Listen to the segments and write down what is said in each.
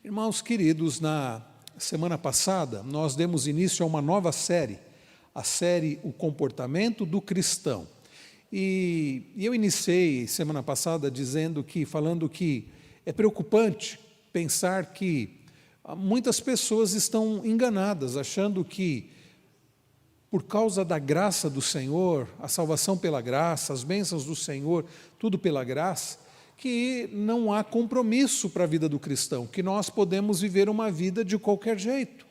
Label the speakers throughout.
Speaker 1: Irmãos queridos, na semana passada nós demos início a uma nova série, a série O Comportamento do Cristão. E eu iniciei semana passada falando que é preocupante pensar que muitas pessoas estão enganadas, achando que por causa da graça do Senhor, a salvação pela graça, as bênçãos do Senhor, tudo pela graça, que não há compromisso para a vida do cristão, que nós podemos viver uma vida de qualquer jeito.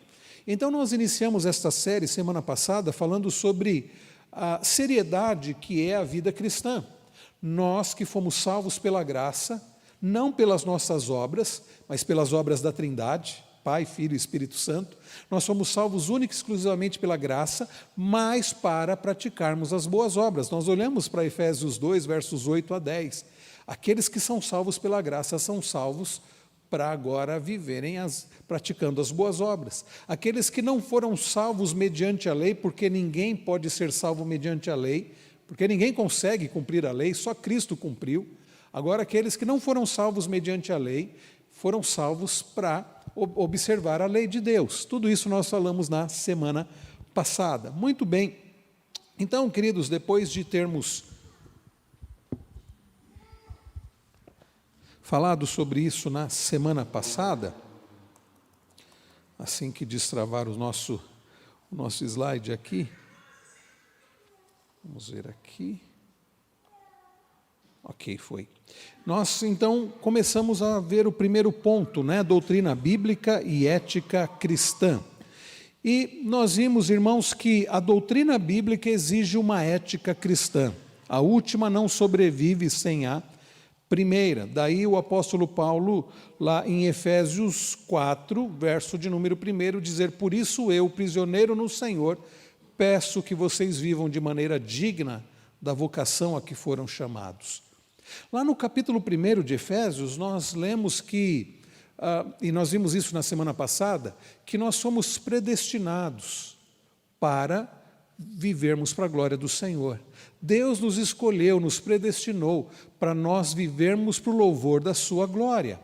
Speaker 1: Então nós iniciamos esta série semana passada falando sobre a seriedade que é a vida cristã. Nós que fomos salvos pela graça, não pelas nossas obras, mas pelas obras da Trindade, Pai, Filho e Espírito Santo, nós somos salvos única e exclusivamente pela graça, mas para praticarmos as boas obras. Nós olhamos para Efésios 2, versos 8 a 10. Aqueles que são salvos pela graça são salvos para agora viverem praticando as boas obras. Aqueles que não foram salvos mediante a lei, porque ninguém pode ser salvo mediante a lei, porque ninguém consegue cumprir a lei, só Cristo cumpriu. Agora, aqueles que não foram salvos mediante a lei, foram salvos para observar a lei de Deus. Tudo isso nós falamos na semana passada. Muito bem. Então, queridos, depois de termos falado sobre isso na semana passada, assim que destravar o nosso slide aqui, vamos ver aqui, ok, foi. Nós então começamos a ver o primeiro ponto, doutrina bíblica e ética cristã. E nós vimos, irmãos, que a doutrina bíblica exige uma ética cristã. A última não sobrevive sem a primeira. Daí o apóstolo Paulo, lá em Efésios 4, verso de número 1, dizer: por isso eu, prisioneiro no Senhor, peço que vocês vivam de maneira digna da vocação a que foram chamados. Lá no capítulo 1 de Efésios, nós lemos que, e nós vimos isso na semana passada, que nós somos predestinados para vivermos para a glória do Senhor. Deus nos escolheu, nos predestinou para nós vivermos para o louvor da sua glória.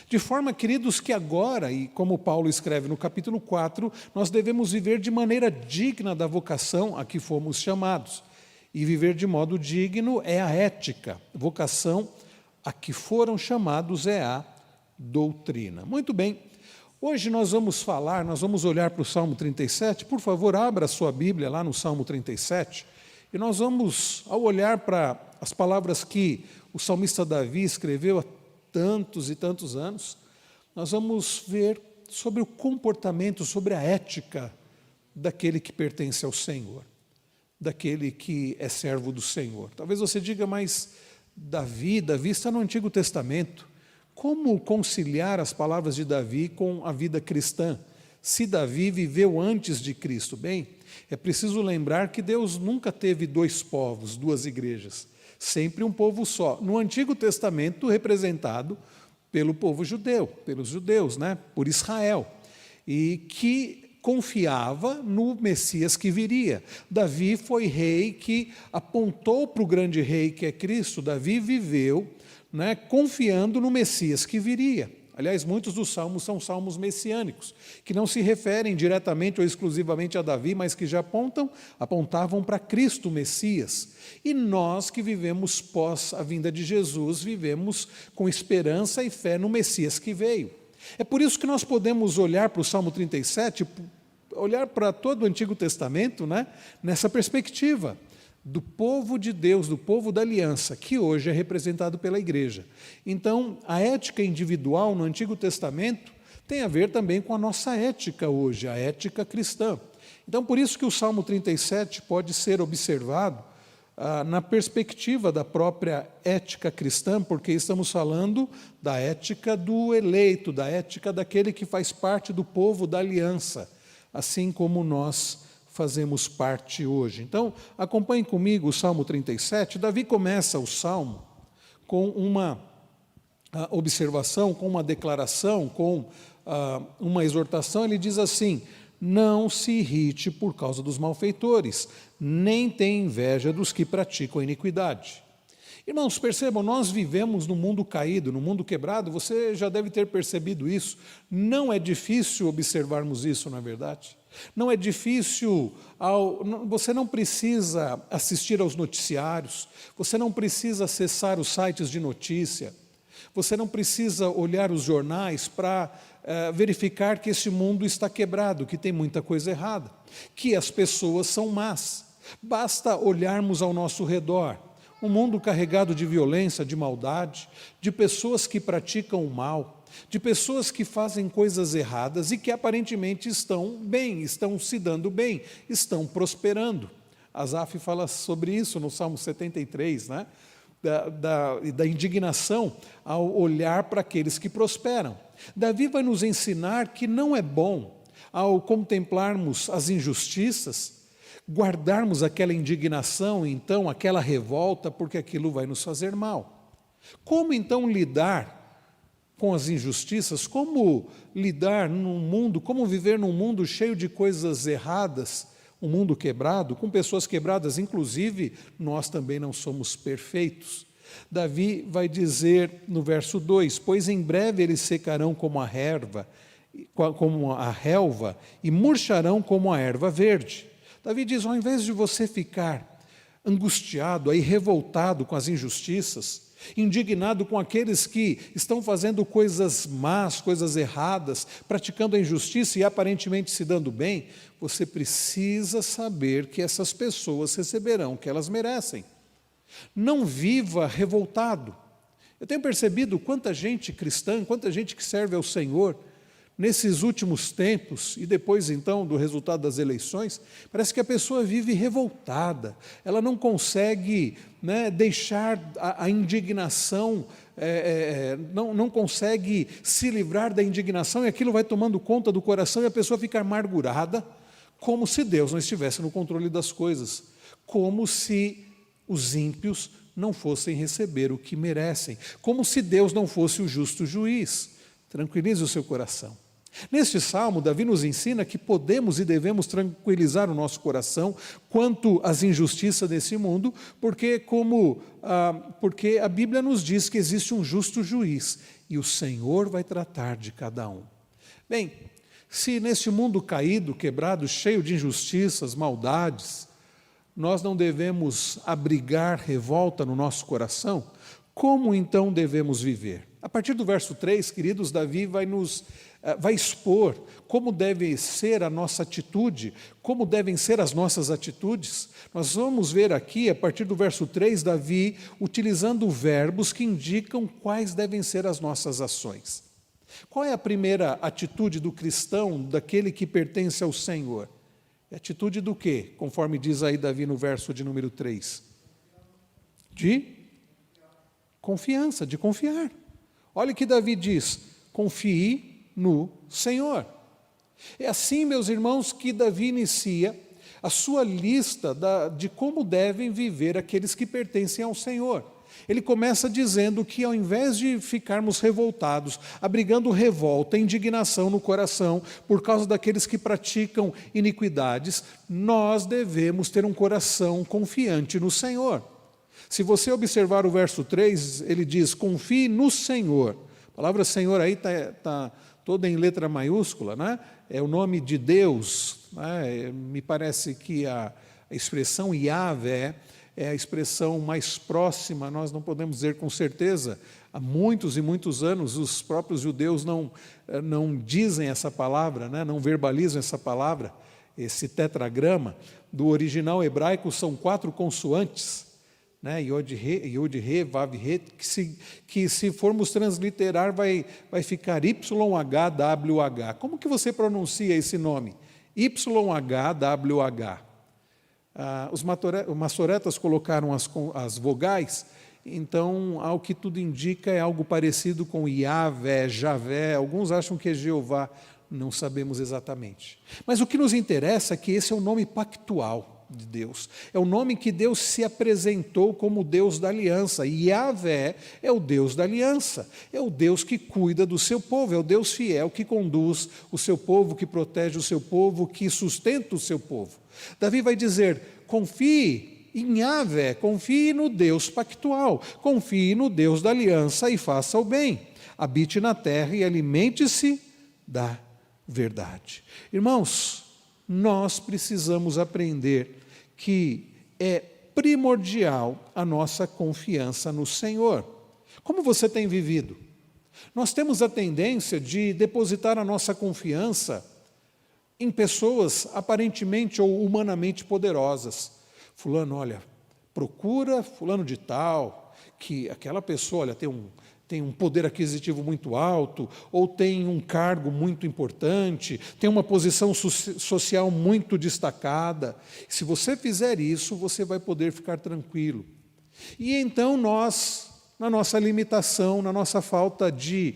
Speaker 1: De forma, queridos, que agora, e como Paulo escreve no capítulo 4, nós devemos viver de maneira digna da vocação a que fomos chamados. E viver de modo digno é a ética. Vocação a que foram chamados é a doutrina. Muito bem. Hoje nós vamos olhar para o Salmo 37. Por favor, abra a sua Bíblia lá no Salmo 37. E nós vamos, ao olhar para as palavras que o salmista Davi escreveu há tantos e tantos anos, nós vamos ver sobre o comportamento, sobre a ética daquele que pertence ao Senhor, daquele que é servo do Senhor. Talvez você diga, mas Davi está no Antigo Testamento. Como conciliar as palavras de Davi com a vida cristã, se Davi viveu antes de Cristo? Bem, é preciso lembrar que Deus nunca teve dois povos, duas igrejas, sempre um povo só. No Antigo Testamento, representado pelo povo judeu, pelos judeus, por Israel, e que confiava no Messias que viria. Davi foi rei que apontou para o grande rei que é Cristo. Davi viveu confiando no Messias que viria. Aliás, muitos dos salmos são salmos messiânicos, que não se referem diretamente ou exclusivamente a Davi, mas que já apontavam para Cristo, Messias. E nós que vivemos pós a vinda de Jesus, vivemos com esperança e fé no Messias que veio. É por isso que nós podemos olhar para o Salmo 37, olhar para todo o Antigo Testamento, nessa perspectiva do povo de Deus, do povo da aliança, que hoje é representado pela igreja. Então, a ética individual no Antigo Testamento tem a ver também com a nossa ética hoje, a ética cristã. Então, por isso que o Salmo 37 pode ser observado na perspectiva da própria ética cristã, porque estamos falando da ética do eleito, da ética daquele que faz parte do povo da aliança, assim como nós fazemos parte hoje. Então, acompanhe comigo o Salmo 37. Davi começa o Salmo com uma observação, com uma declaração, com uma exortação. Ele diz assim: não se irrite por causa dos malfeitores, nem tenha inveja dos que praticam a iniquidade. Irmãos, percebam, nós vivemos num mundo caído, num mundo quebrado, você já deve ter percebido isso. Não é difícil observarmos isso, na verdade. Não é difícil, você não precisa assistir aos noticiários, você não precisa acessar os sites de notícia, você não precisa olhar os jornais para verificar que esse mundo está quebrado, que tem muita coisa errada, que as pessoas são más. Basta olharmos ao nosso redor. Um mundo carregado de violência, de maldade, de pessoas que praticam o mal, de pessoas que fazem coisas erradas e que aparentemente estão bem, estão se dando bem, estão prosperando. Asaf fala sobre isso no Salmo 73, né? Da indignação ao olhar para aqueles que prosperam. Davi vai nos ensinar que não é bom, ao contemplarmos as injustiças, guardarmos aquela indignação, então, aquela revolta, porque aquilo vai nos fazer mal. Como então lidar com as injustiças? Como lidar num mundo, como viver num mundo cheio de coisas erradas, um mundo quebrado, com pessoas quebradas, inclusive nós também não somos perfeitos. Davi vai dizer no verso 2: pois em breve eles secarão como a relva e murcharão como a erva verde. Davi diz, ao invés de você ficar angustiado, aí revoltado com as injustiças, indignado com aqueles que estão fazendo coisas más, coisas erradas, praticando a injustiça e aparentemente se dando bem, você precisa saber que essas pessoas receberão o que elas merecem. Não viva revoltado. Eu tenho percebido quanta gente cristã, quanta gente que serve ao Senhor, nesses últimos tempos, e depois então do resultado das eleições, parece que a pessoa vive revoltada, ela não consegue deixar a indignação, não consegue se livrar da indignação, e aquilo vai tomando conta do coração, e a pessoa fica amargurada, como se Deus não estivesse no controle das coisas, como se os ímpios não fossem receber o que merecem, como se Deus não fosse o justo juiz. Tranquilize o seu coração. Neste salmo, Davi nos ensina que podemos e devemos tranquilizar o nosso coração quanto às injustiças desse mundo, porque a Bíblia nos diz que existe um justo juiz e o Senhor vai tratar de cada um. Bem, se neste mundo caído, quebrado, cheio de injustiças, maldades, nós não devemos abrigar revolta no nosso coração, como então devemos viver? A partir do verso 3, queridos, Davi vai expor como deve ser a nossa atitude, como devem ser as nossas atitudes. Nós vamos ver aqui, a partir do verso 3, Davi utilizando verbos que indicam quais devem ser as nossas ações. Qual é a primeira atitude do cristão, daquele que pertence ao Senhor? É atitude do quê? Conforme diz aí Davi no verso de número 3. De confiança, de confiar. Olha o que Davi diz: confie no Senhor. É assim, meus irmãos, que Davi inicia a sua lista de como devem viver aqueles que pertencem ao Senhor. Ele começa dizendo que ao invés de ficarmos revoltados, abrigando revolta, indignação no coração por causa daqueles que praticam iniquidades, nós devemos ter um coração confiante no Senhor. Se você observar o verso 3, ele diz, confie no Senhor. A palavra Senhor aí está toda em letra maiúscula, né? É o nome de Deus, né? Me parece que a expressão Yahvé é a expressão mais próxima, nós não podemos dizer com certeza. Há muitos e muitos anos os próprios judeus não dizem essa palavra, né? Não verbalizam essa palavra, esse tetragrama. Do original hebraico são 4 consoantes, né? Yod-He, Vav-He, que se formos transliterar vai ficar YHWH. Como que você pronuncia esse nome? YHWH. Os maçoretas colocaram as vogais, então, ao que tudo indica, é algo parecido com Yahvé, Javé, alguns acham que é Jeová, não sabemos exatamente. Mas o que nos interessa é que esse é o nome pactual de Deus, é o nome que Deus se apresentou como Deus da aliança, e Yahvé é o Deus da aliança, é o Deus que cuida do seu povo, é o Deus fiel que conduz o seu povo, que protege o seu povo, que sustenta o seu povo. Davi vai dizer, confie em Yahvé, confie no Deus pactual, confie no Deus da aliança e faça o bem. Habite na terra e alimente-se da verdade. Irmãos, nós precisamos aprender que é primordial a nossa confiança no Senhor. Como você tem vivido? Nós temos a tendência de depositar a nossa confiança em pessoas aparentemente ou humanamente poderosas. Fulano, olha, procura fulano de tal, que aquela pessoa, olha, tem um poder aquisitivo muito alto, ou tem um cargo muito importante, tem uma posição social muito destacada. Se você fizer isso, você vai poder ficar tranquilo. E então nós, na nossa limitação, na nossa falta de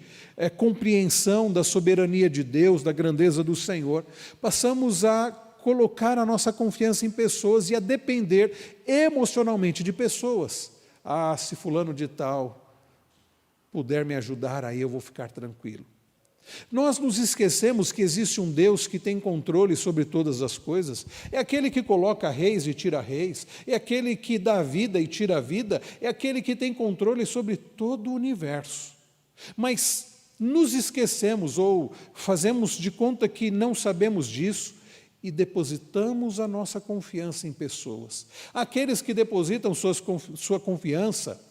Speaker 1: compreensão da soberania de Deus, da grandeza do Senhor, passamos a colocar a nossa confiança em pessoas e a depender emocionalmente de pessoas. Ah, se fulano de tal puder me ajudar, aí eu vou ficar tranquilo. Nós nos esquecemos que existe um Deus que tem controle sobre todas as coisas, é aquele que coloca reis e tira reis, é aquele que dá vida e tira vida, é aquele que tem controle sobre todo o universo. Mas nos esquecemos ou fazemos de conta que não sabemos disso e depositamos a nossa confiança em pessoas. Aqueles que depositam sua confiança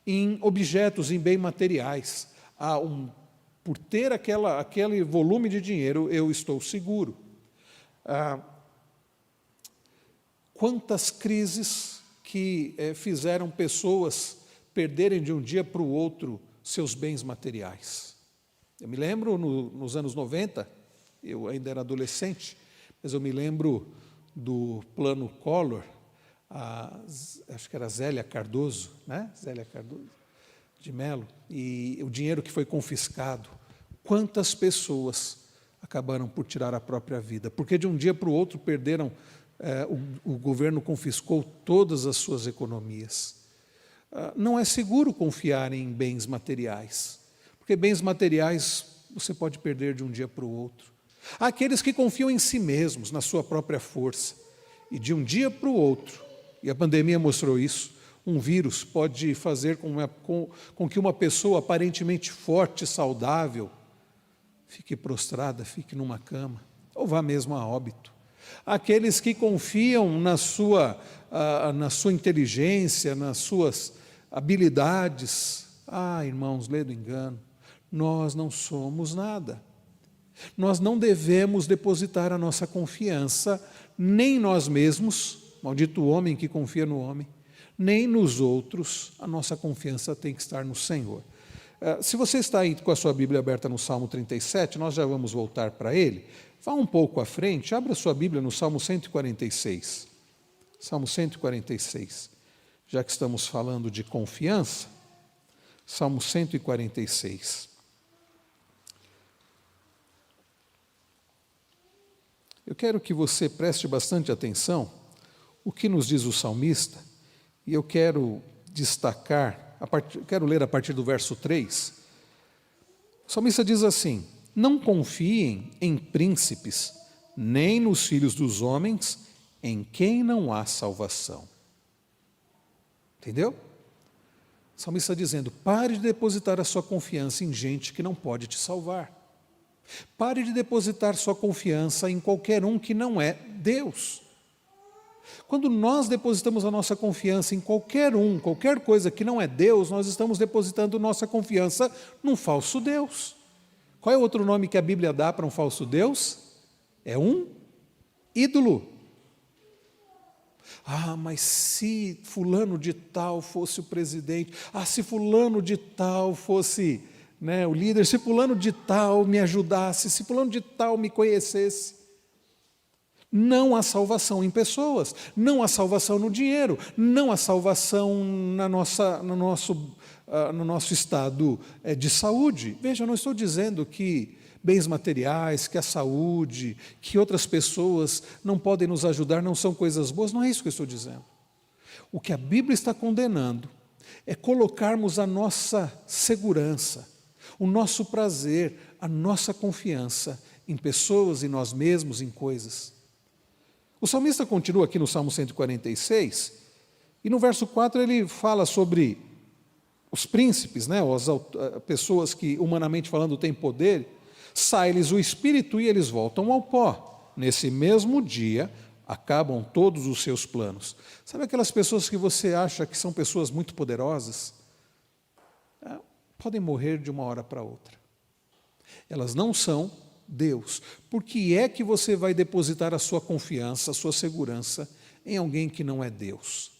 Speaker 1: em objetos, em bens materiais. Por ter aquele volume de dinheiro, eu estou seguro. Quantas crises que fizeram pessoas perderem de um dia para o outro seus bens materiais. Eu me lembro, nos anos 90, eu ainda era adolescente, mas eu me lembro do plano Collor, acho que era Zélia Cardoso, né? Zélia Cardoso de Mello, e o dinheiro que foi confiscado. Quantas pessoas acabaram por tirar a própria vida? Porque de um dia para o outro perderam, o governo confiscou todas as suas economias. Não é seguro confiar em bens materiais, porque bens materiais você pode perder de um dia para o outro. Há aqueles que confiam em si mesmos, na sua própria força, e de um dia para o outro, e a pandemia mostrou isso, um vírus pode fazer com que uma pessoa aparentemente forte, saudável, fique prostrada, fique numa cama, ou vá mesmo a óbito. Há aqueles que confiam na sua inteligência, nas suas habilidades. Irmãos, lê do engano, nós não somos nada. Nós não devemos depositar a nossa confiança nem em nós mesmos, maldito o homem que confia no homem, nem nos outros. A nossa confiança tem que estar no Senhor. Se você está aí com a sua Bíblia aberta no Salmo 37, nós já vamos voltar para ele. Vá um pouco à frente, abra sua Bíblia no Salmo 146. Salmo 146. Já que estamos falando de confiança, Salmo 146. Eu quero que você preste bastante atenção o que nos diz o salmista, e eu quero destacar, quero ler a partir do verso 3. O salmista diz assim: não confiem em príncipes, nem nos filhos dos homens, em quem não há salvação. Entendeu? O salmista está dizendo: pare de depositar a sua confiança em gente que não pode te salvar. Pare de depositar sua confiança em qualquer um que não é Deus. Quando nós depositamos a nossa confiança em qualquer coisa que não é Deus, nós estamos depositando nossa confiança num falso Deus. Qual é o outro nome que a Bíblia dá para um falso Deus? É um ídolo. Mas se fulano de tal fosse o presidente, se fulano de tal fosse o líder, se fulano de tal me ajudasse, se fulano de tal me conhecesse. Não há salvação em pessoas, não há salvação no dinheiro, não há salvação no nosso estado de saúde. Veja, eu não estou dizendo que bens materiais, que a saúde, que outras pessoas não podem nos ajudar, não são coisas boas, não é isso que eu estou dizendo. O que a Bíblia está condenando é colocarmos a nossa segurança, o nosso prazer, a nossa confiança em pessoas, em nós mesmos, em coisas. O salmista continua aqui no Salmo 146, E no verso 4 ele fala sobre os príncipes, né, as pessoas que, humanamente falando, têm poder. Sai-lhes o espírito e eles voltam ao pó. Nesse mesmo dia, acabam todos os seus planos. Sabe aquelas pessoas que você acha que são pessoas muito poderosas? Podem morrer de uma hora para outra. Elas não são Deus. Por que é que você vai depositar a sua confiança, a sua segurança em alguém que não é Deus?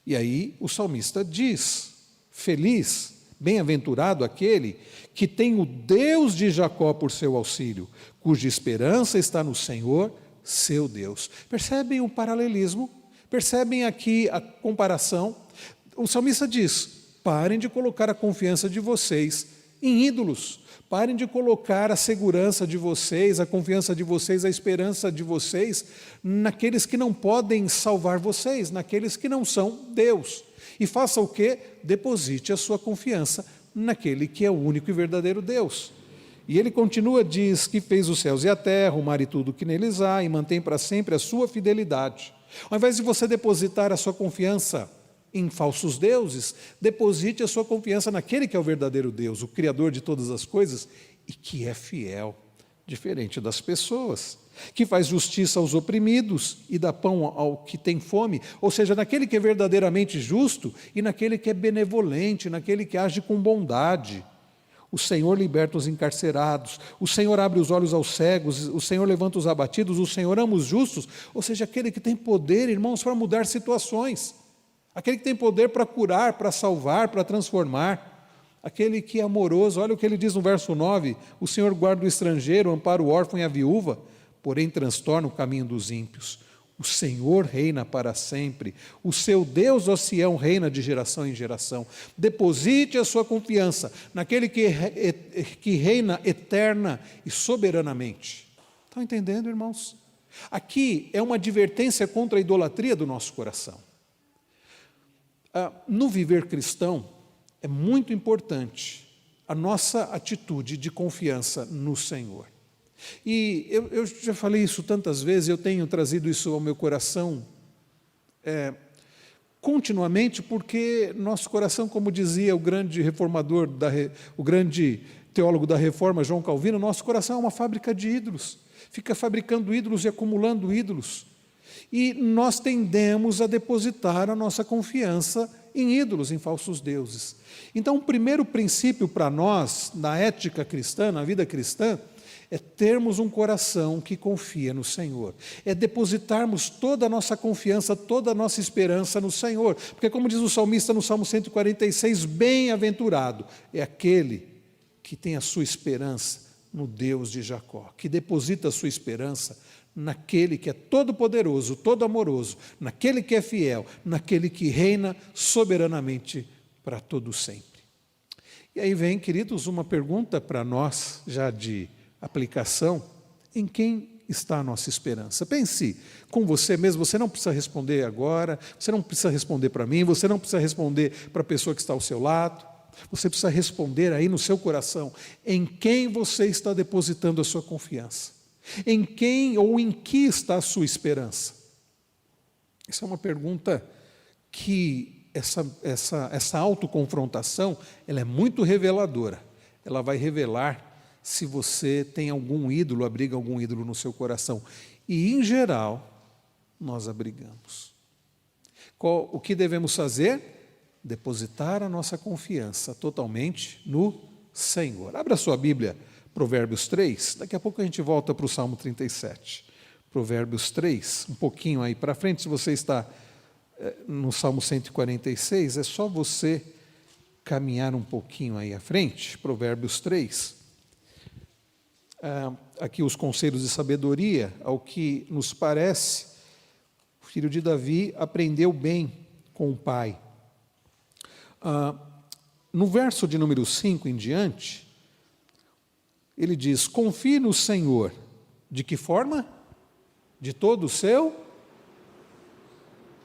Speaker 1: E aí o salmista diz: feliz, bem-aventurado aquele que tem o Deus de Jacó por seu auxílio, cuja esperança está no Senhor, seu Deus. Percebem o paralelismo? Percebem aqui a comparação? O salmista diz: parem de colocar a confiança de vocês em ídolos. Parem de colocar a segurança de vocês, a confiança de vocês, a esperança de vocês naqueles que não podem salvar vocês, naqueles que não são Deus. E faça o quê? Deposite a sua confiança naquele que é o único e verdadeiro Deus. E ele continua, diz que fez os céus e a terra, o mar e tudo que neles há, e mantém para sempre a sua fidelidade. Ao invés de você depositar a sua confiança em falsos deuses, deposite a sua confiança naquele que é o verdadeiro Deus, o Criador de todas as coisas, e que é fiel, diferente das pessoas, que faz justiça aos oprimidos e dá pão ao que tem fome, ou seja, naquele que é verdadeiramente justo e naquele que é benevolente, naquele que age com bondade. O Senhor liberta os encarcerados, o Senhor abre os olhos aos cegos, o Senhor levanta os abatidos, o Senhor ama os justos, ou seja, aquele que tem poder, irmãos, para mudar situações, aquele que tem poder para curar, para salvar, para transformar, aquele que é amoroso. Olha o que ele diz no verso 9, o Senhor guarda o estrangeiro, ampara o órfão e a viúva, porém transtorna o caminho dos ímpios. O Senhor reina para sempre, o seu Deus, ó Sião, reina de geração em geração. Deposite a sua confiança naquele que reina eterna e soberanamente. Estão entendendo, irmãos? Aqui é uma advertência contra a idolatria do nosso coração. No viver cristão, é muito importante a nossa atitude de confiança no Senhor. E eu já falei isso tantas vezes, eu tenho trazido isso ao meu coração continuamente, porque nosso coração, como dizia o grande reformador, o grande teólogo da Reforma, João Calvino, nosso coração é uma fábrica de ídolos, fica fabricando ídolos e acumulando ídolos. E nós tendemos a depositar a nossa confiança em ídolos, em falsos deuses. Então, o primeiro princípio para nós, na ética cristã, na vida cristã, é termos um coração que confia no Senhor, é depositarmos toda a nossa confiança, toda a nossa esperança no Senhor, porque como diz o salmista no Salmo 146, bem-aventurado é aquele que tem a sua esperança no Deus de Jacó, que deposita a sua esperança naquele que é todo-poderoso, todo-amoroso, naquele que é fiel, naquele que reina soberanamente para todo sempre. E aí vem, queridos, uma pergunta para nós, já de aplicação: em quem está a nossa esperança? Pense com você mesmo, você não precisa responder agora, você não precisa responder para mim, você não precisa responder para a pessoa que está ao seu lado, você precisa responder aí no seu coração, em quem você está depositando a sua confiança, em quem ou em que está a sua esperança? Essa é uma pergunta que essa autoconfrontação, ela é muito reveladora, ela vai revelar se você tem algum ídolo, abriga algum ídolo no seu coração. E, em geral, nós abrigamos. O que devemos fazer? Depositar a nossa confiança totalmente no Senhor. Abra sua Bíblia, Provérbios 3, daqui a pouco a gente volta para o Salmo 37. Provérbios 3, um pouquinho aí para frente, se você está no Salmo 146, é só você caminhar um pouquinho aí à frente, Provérbios 3. Aqui os conselhos de sabedoria, ao que nos parece, o filho de Davi aprendeu bem com o pai. No verso de número 5 em diante, ele diz: confie no Senhor. De que forma? De todo o seu...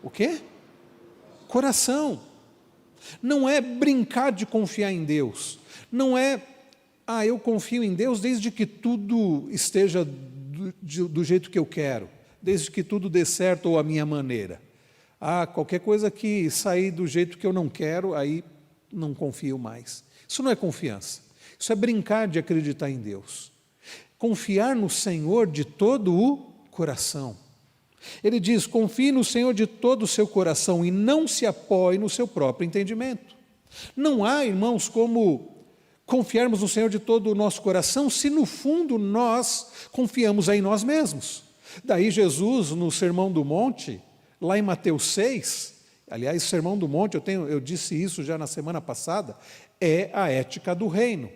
Speaker 1: o quê? Coração. Não é brincar de confiar em Deus. Não é... eu confio em Deus desde que tudo esteja do jeito que eu quero, desde que tudo dê certo ou à minha maneira. qualquer coisa que sair do jeito que eu não quero, aí não confio mais. Isso não é confiança. Isso é brincar de acreditar em Deus. Confiar no Senhor de todo o coração. Ele diz, confie no Senhor de todo o seu coração e não se apoie no seu próprio entendimento. Não há, irmãos, como confiarmos no Senhor de todo o nosso coração se no fundo nós confiamos em nós mesmos. Daí Jesus, no Sermão do Monte, lá em Mateus 6, aliás, o Sermão do Monte, eu disse isso já na semana passada, é a ética do reino.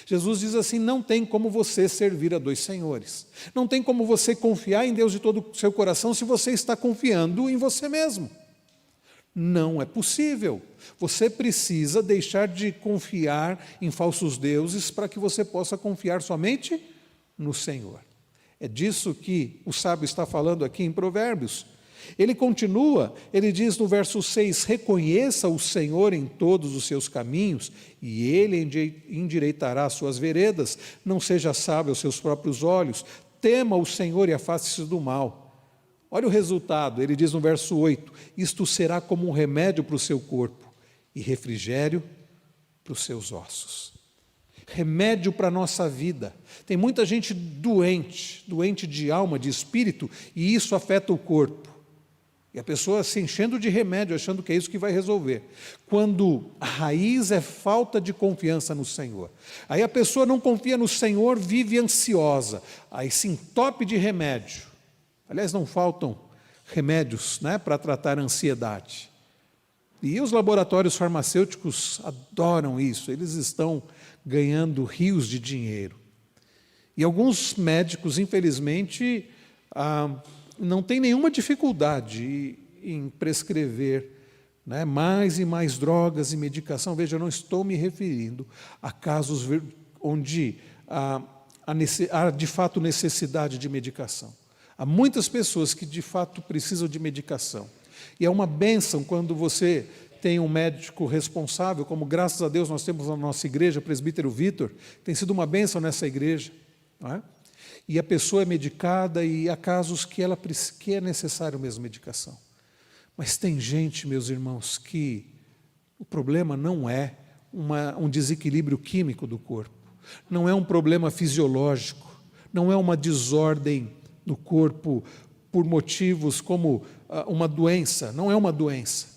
Speaker 1: Jesus diz assim, não tem como você servir a dois senhores. Não tem como você confiar em Deus de todo o seu coração se você está confiando em você mesmo. Não é possível. Você precisa deixar de confiar em falsos deuses para que você possa confiar somente no Senhor. É disso que o sábio está falando aqui em Provérbios. Ele continua, ele diz no verso 6, reconheça o Senhor em todos os seus caminhos e Ele endireitará as suas veredas, não seja sábio aos seus próprios olhos, tema o Senhor e afaste-se do mal. Olha o resultado, ele diz no verso 8, isto será como um remédio para o seu corpo e refrigério para os seus ossos. Remédio para a nossa vida. Tem muita gente doente de alma, de espírito, e isso afeta o corpo. E a pessoa se enchendo de remédio, achando que é isso que vai resolver. Quando a raiz é falta de confiança no Senhor. Aí a pessoa não confia no Senhor, vive ansiosa. Aí se entope de remédio. Aliás, não faltam remédios, né, para tratar a ansiedade. E os laboratórios farmacêuticos adoram isso. Eles estão ganhando rios de dinheiro. E alguns médicos, infelizmente, não têm nenhuma dificuldade em prescrever, né, mais e mais drogas e medicação. Veja, eu não estou me referindo a casos onde há de fato necessidade de medicação. Há muitas pessoas que de fato precisam de medicação. E é uma bênção quando você tem um médico responsável, como graças a Deus nós temos na nossa igreja, presbítero Vitor, tem sido uma bênção nessa igreja, não é? E a pessoa é medicada e há casos que é necessário mesmo medicação. Mas tem gente, meus irmãos, que o problema não é um desequilíbrio químico do corpo, não é um problema fisiológico, não é uma desordem no corpo por motivos como uma doença, não é uma doença,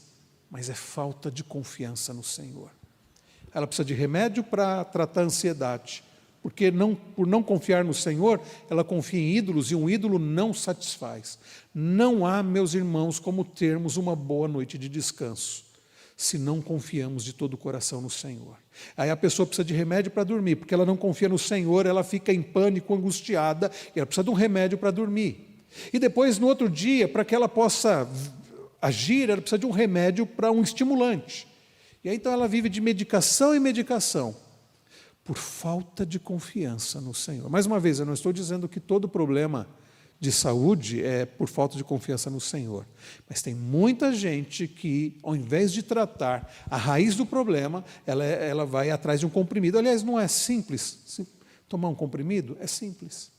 Speaker 1: mas é falta de confiança no Senhor. Ela precisa de remédio para tratar a ansiedade, porque por não confiar no Senhor, ela confia em ídolos e um ídolo não satisfaz. Não há, meus irmãos, como termos uma boa noite de descanso, se não confiamos de todo o coração no Senhor. Aí a pessoa precisa de remédio para dormir, porque ela não confia no Senhor, ela fica em pânico, angustiada, e ela precisa de um remédio para dormir. E depois, no outro dia, para que ela possa agir, ela precisa de um remédio para um estimulante. E aí então ela vive de medicação em medicação, por falta de confiança no Senhor. Mais uma vez, eu não estou dizendo que todo problema de saúde é por falta de confiança no Senhor. Mas tem muita gente que, ao invés de tratar a raiz do problema, ela vai atrás de um comprimido. Aliás, não é simples. Tomar um comprimido é simples.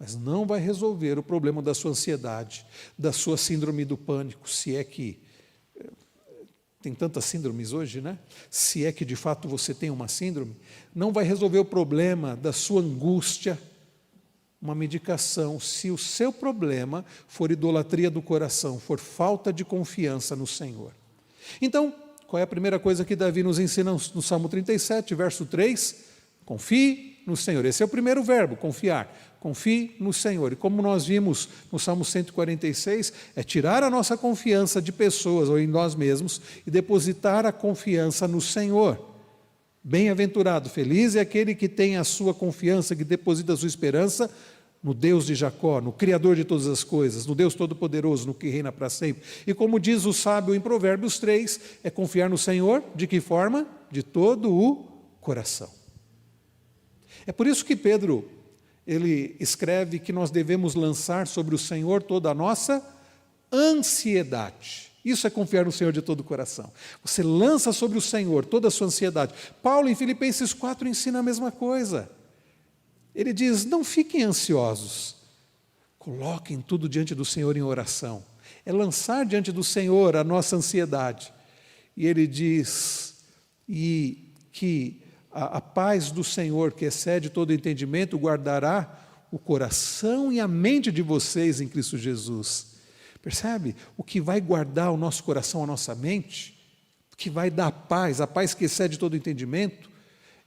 Speaker 1: Mas não vai resolver o problema da sua ansiedade, da sua síndrome do pânico, se é que... Tem tantas síndromes hoje, né? Se é que de fato você tem uma síndrome, não vai resolver o problema da sua angústia, uma medicação, se o seu problema for idolatria do coração, for falta de confiança no Senhor. Então, qual é a primeira coisa que Davi nos ensina no Salmo 37, verso 3? Confie no Senhor. Esse é o primeiro verbo, confiar. Confie no Senhor. E como nós vimos no Salmo 146, é tirar a nossa confiança de pessoas ou em nós mesmos e depositar a confiança no Senhor. Bem-aventurado, feliz é aquele que tem a sua confiança, que deposita a sua esperança no Deus de Jacó, no Criador de todas as coisas, no Deus Todo-Poderoso, no que reina para sempre. E como diz o sábio em Provérbios 3, é confiar no Senhor, de que forma? De todo o coração. É por isso que Pedro, ele escreve que nós devemos lançar sobre o Senhor toda a nossa ansiedade. Isso é confiar no Senhor de todo o coração. Você lança sobre o Senhor toda a sua ansiedade. Paulo, em Filipenses 4, ensina a mesma coisa. Ele diz, não fiquem ansiosos. Coloquem tudo diante do Senhor em oração. é lançar diante do Senhor a nossa ansiedade. E ele diz, e que a paz do Senhor, que excede todo entendimento, guardará o coração e a mente de vocês em Cristo Jesus. Percebe? O que vai guardar o nosso coração, a nossa mente, o que vai dar a paz que excede todo entendimento,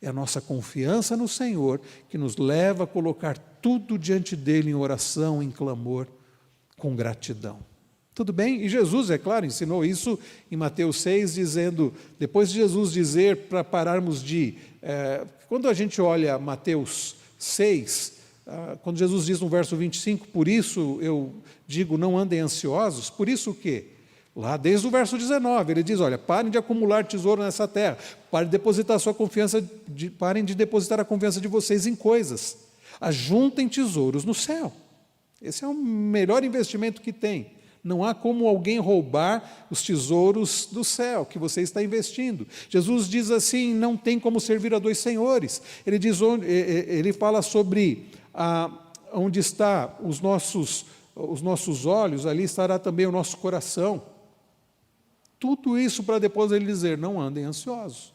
Speaker 1: é a nossa confiança no Senhor, que nos leva a colocar tudo diante dEle em oração, em clamor, com gratidão. Tudo bem? E Jesus, é claro, ensinou isso em Mateus 6, dizendo, depois de Jesus dizer para pararmos de... quando a gente olha Mateus 6, quando Jesus diz no verso 25, por isso eu digo, não andem ansiosos, por isso o quê? Lá desde o verso 19, ele diz, olha, parem de acumular tesouro nessa terra, parem de depositar a confiança de vocês em coisas, ajuntem tesouros no céu. Esse é o melhor investimento que tem. Não há como alguém roubar os tesouros do céu que você está investindo. Jesus diz assim, não tem como servir a dois senhores. Ele fala sobre onde está os nossos olhos, ali estará também o nosso coração. Tudo isso para depois ele dizer, não andem ansiosos,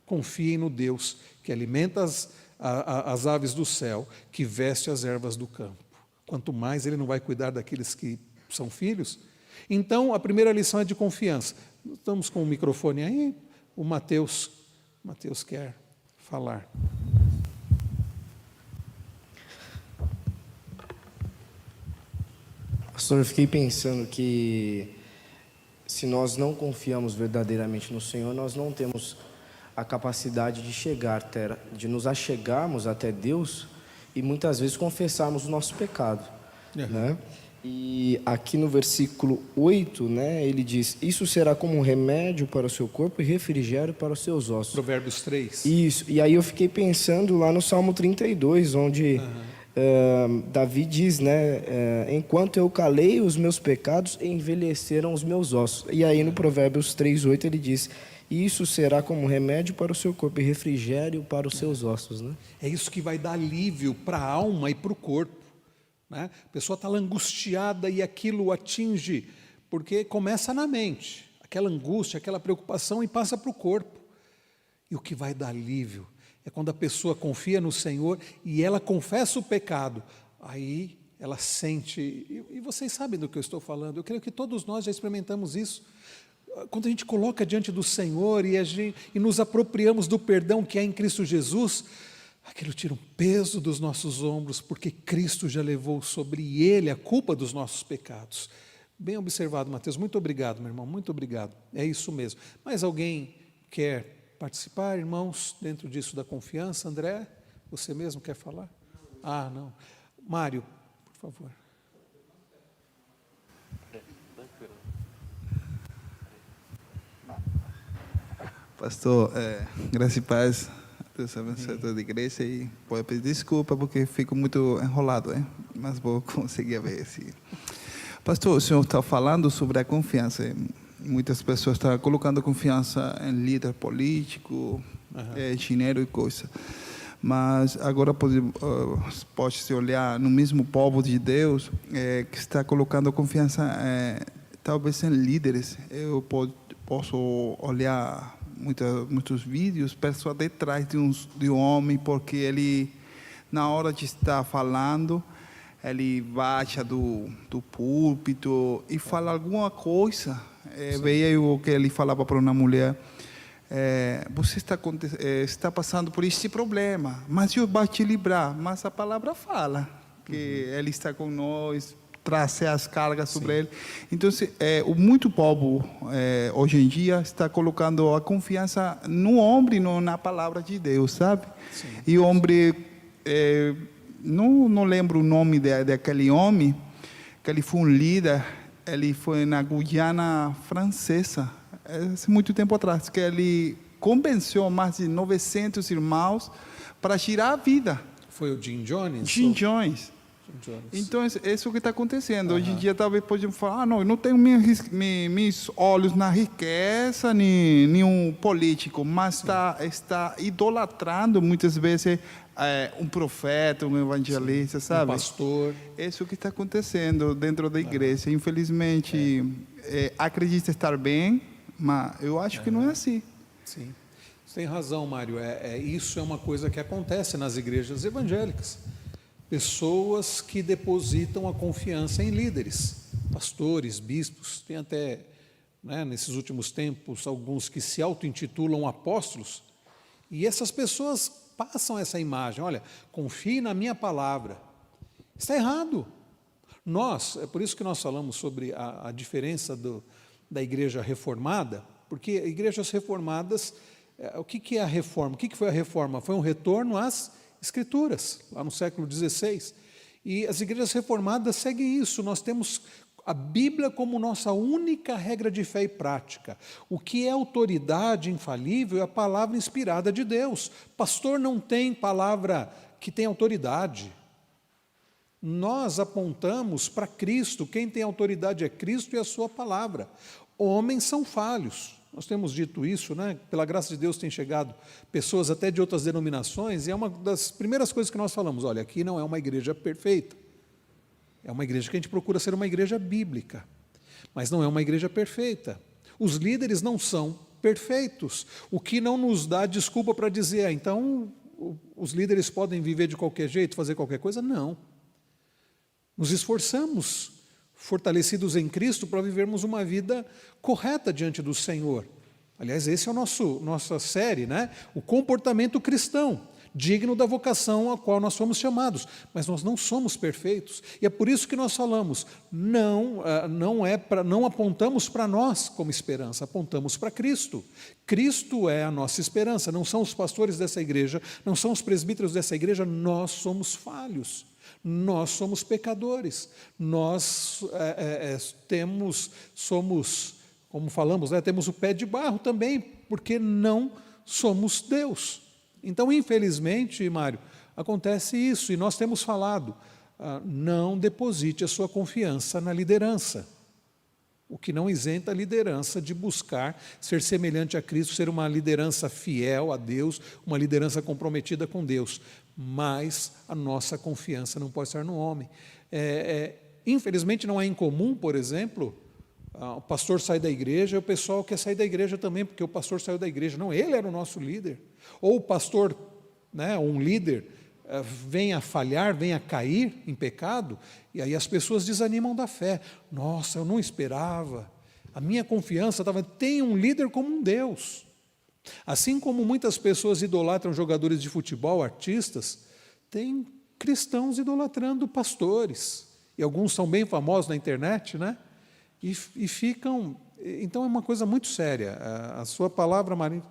Speaker 1: confiem no Deus que alimenta as aves do céu, que veste as ervas do campo. Quanto mais ele não vai cuidar daqueles que são filhos. Então, a primeira lição é de confiança. Estamos com o microfone aí, o Mateus quer falar.
Speaker 2: Pastor, eu fiquei pensando que se nós não confiamos verdadeiramente no Senhor, nós não temos a capacidade de nos achegarmos até Deus e muitas vezes confessarmos o nosso pecado, né? E aqui no versículo 8, né, ele diz, isso será como um remédio para o seu corpo e refrigério para os seus ossos.
Speaker 1: Provérbios 3.
Speaker 2: Isso, e aí eu fiquei pensando lá no Salmo 32, onde Davi diz, né, enquanto eu calei os meus pecados, envelheceram os meus ossos. E aí no Provérbios 3:8 ele diz, isso será como um remédio para o seu corpo e refrigério para os seus ossos, né?
Speaker 1: É isso que vai dar alívio para a alma e para o corpo, né? A pessoa está angustiada e aquilo atinge, porque começa na mente, aquela angústia, aquela preocupação e passa para o corpo. E o que vai dar alívio é quando a pessoa confia no Senhor e ela confessa o pecado, aí ela sente, e vocês sabem do que eu estou falando, eu creio que todos nós já experimentamos isso, quando a gente coloca diante do Senhor e nos apropriamos do perdão que há em Cristo Jesus, aquilo tira um peso dos nossos ombros, porque Cristo já levou sobre Ele a culpa dos nossos pecados. Bem observado, Mateus, muito obrigado, meu irmão, muito obrigado, é isso mesmo. Mas alguém quer participar, irmãos, dentro disso da confiança? André, você mesmo quer falar? Ah, não. Mário, por favor.
Speaker 3: Pastor, graça e paz, Deus abençoe toda a igreja e pode pedir desculpa porque fico muito enrolado, mas vou conseguir ver se... Pastor, o senhor está falando sobre a confiança. Muitas pessoas estão colocando confiança em líder político, dinheiro e coisa. Mas agora pode-se olhar no mesmo povo de Deus que está colocando confiança talvez em líderes. Eu posso olhar muitos vídeos, pessoas detrás de um homem, porque ele, na hora de estar falando, ele baixa do púlpito e fala alguma coisa. Veio o que ele falava para uma mulher, você está passando por este problema, mas eu vou te livrar. Mas a palavra fala que ele está com nós, traz as cargas sobre ele. Então, muito povo hoje em dia está colocando a confiança no homem, na palavra de Deus, sabe? Sim. E o homem, não lembro o nome daquele homem, que ele foi um líder, ele foi na Guiana Francesa, muito tempo atrás, que ele convenceu mais de 900 irmãos para tirar a vida.
Speaker 1: Foi o Jim Jones?
Speaker 3: Jim Jones. Então, é isso que está acontecendo. Hoje em dia, talvez podemos falar, não, eu não tenho meus olhos na riqueza, nenhum político, mas está idolatrando muitas vezes um profeta, um evangelista, sabe?
Speaker 1: Um pastor.
Speaker 3: Isso que está acontecendo dentro da igreja. Infelizmente, acredita estar bem, mas eu acho que não é assim.
Speaker 1: Sim, você tem razão, Mário. Isso é uma coisa que acontece nas igrejas evangélicas. Pessoas que depositam a confiança em líderes, pastores, bispos. Tem até, né, nesses últimos tempos, alguns que se auto-intitulam apóstolos. E essas pessoas passam essa imagem. Olha, confie na minha palavra. Está errado. É por isso que nós falamos sobre a diferença da igreja reformada, porque igrejas reformadas, o que é a reforma? O que foi a reforma? Foi um retorno às Escrituras, lá no século XVI. E as igrejas reformadas seguem isso. Nós temos a Bíblia como nossa única regra de fé e prática. O que é autoridade infalível é a palavra inspirada de Deus. Pastor não tem palavra que tem autoridade. Nós apontamos para Cristo. Quem tem autoridade é Cristo e a sua palavra. Homens são falhos. Nós temos dito isso, né? Pela graça de Deus tem chegado pessoas até de outras denominações, e é uma das primeiras coisas que nós falamos: olha, aqui não é uma igreja perfeita, é uma igreja que a gente procura ser uma igreja bíblica, mas não é uma igreja perfeita. Os líderes não são perfeitos, o que não nos dá desculpa para dizer, então os líderes podem viver de qualquer jeito, fazer qualquer coisa. Não. Nos esforçamos, fortalecidos em Cristo, para vivermos uma vida correta diante do Senhor. Aliás, esse é nossa série, né? O comportamento cristão, digno da vocação a qual nós fomos chamados. Mas nós não somos perfeitos. E é por isso que nós falamos, não apontamos para nós como esperança, apontamos para Cristo. Cristo é a nossa esperança, não são os pastores dessa igreja, não são os presbíteros dessa igreja, nós somos falhos. Nós somos pecadores, nós somos, como falamos, né, temos o pé de barro também, porque não somos Deus. Então, infelizmente, Mário, acontece isso, e nós temos falado, não deposite a sua confiança na liderança, o que não isenta a liderança de buscar ser semelhante a Cristo, ser uma liderança fiel a Deus, uma liderança comprometida com Deus, mas a nossa confiança não pode estar no homem. Infelizmente não é incomum, por exemplo, o pastor sai da igreja e o pessoal quer sair da igreja também, porque o pastor saiu da igreja. Não, ele era o nosso líder. Ou o pastor, né, um líder, vem a falhar, vem a cair em pecado, e aí as pessoas desanimam da fé. Nossa, eu não esperava, a minha confiança estava... Tem um líder como um Deus. Assim como muitas pessoas idolatram jogadores de futebol, artistas, tem cristãos idolatrando pastores, e alguns são bem famosos na internet, né? E ficam... Então é uma coisa muito séria. A sua palavra, Marinho,